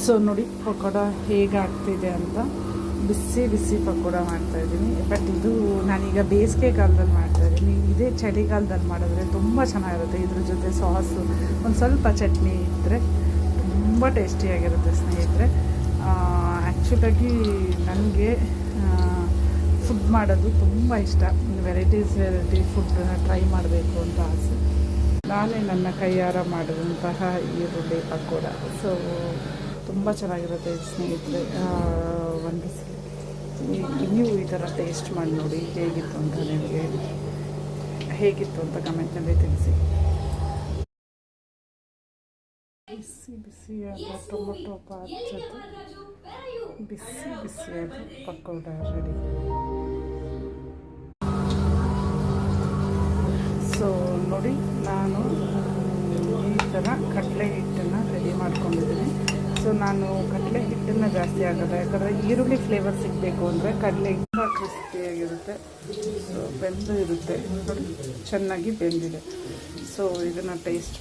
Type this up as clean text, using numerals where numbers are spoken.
So ನೋಡಿ ಪಕೋಡ ಹೇಗೆ ಆಗ್ತಿದೆ ಅಂತ. ಬಿಸಿ ಬಿಸಿ ಪಕೋಡ ಮಾಡ್ತಾಯಿದ್ದೀನಿ. ಬಟ್ ಇದು ನಾನೀಗ ಬೇಸಿಗೆ ಕಾಲದಲ್ಲಿ ಮಾಡ್ತಾಯಿದ್ದೀನಿ. ಇದೇ ಚಳಿಗಾಲದಲ್ಲಿ ಮಾಡಿದ್ರೆ ತುಂಬ ಚೆನ್ನಾಗಿರುತ್ತೆ. ಇದ್ರ ಜೊತೆ ಸಾಸು ಒಂದು ಸ್ವಲ್ಪ ಚಟ್ನಿ ಇದ್ದರೆ ತುಂಬ ಟೇಸ್ಟಿಯಾಗಿರುತ್ತೆ ಸ್ನೇಹಿತರೆ. ಆ್ಯಕ್ಚುಲಾಗಿ ನನಗೆ ಫುಡ್ ಮಾಡೋದು ತುಂಬ ಇಷ್ಟ. ವೆರೈಟಿ ಫುಡ್ಡನ್ನ ಟ್ರೈ ಮಾಡಬೇಕು ಅಂತ ಆಸೆ. ನಾನೇ ನನ್ನ ಕೈಯಾರ ಮಾಡಿದಂತಹ ಈರುಳ್ಳಿ ಪಕೋಡ. ಸೊ ತುಂಬ ಚೆನ್ನಾಗಿರುತ್ತೆ ಸ್ನೇಹಿತರೆ. ಒಂದು ನೀವು ಈ ಥರ ಟೇಸ್ಟ್ ಮಾಡಿ ನೋಡಿ ಹೇಗಿತ್ತು ಅಂತ, ನಿಮಗೆ ಹೇಗಿತ್ತು ಅಂತ ಕಮೆಂಟ್ನಲ್ಲಿ ತಿಳಿಸಿ. ಬಿಸಿ ಬಿಸಿಯಾದ ಟೊಮೊಟೊ ಬಾತ್ ಜೊತೆ ಬಿಸಿ ಬಿಸಿಯಾದ ಪಕೋಡ ರೆಡಿ. ಸೊ ನೋಡಿ, ನಾನು ಈ ಥರ ಕಡಲೆ ಹಿಟ್ಟನ್ನು ರೆಡಿ ಮಾಡ್ಕೊಂಡಿದ್ದೀನಿ. ಸೊ ನಾನು ಕಡಲೆ ಹಿಟ್ಟನ್ನು ಜಾಸ್ತಿ ಆಗೋಲ್ಲ, ಯಾಕಂದರೆ ಈರುಳ್ಳಿ ಫ್ಲೇವರ್ ಸಿಗಬೇಕು ಅಂದರೆ ಕಡಲೆ ತುಂಬ ಕ್ರಿಸ್ಪಿಯಾಗಿರುತ್ತೆ. ಸೊ ಬೆಂದು ಇರುತ್ತೆ ನೋಡಿ, ಚೆನ್ನಾಗಿ ಬೆಂದಿದೆ. ಸೊ ಇದನ್ನು ಟೇಸ್ಟ್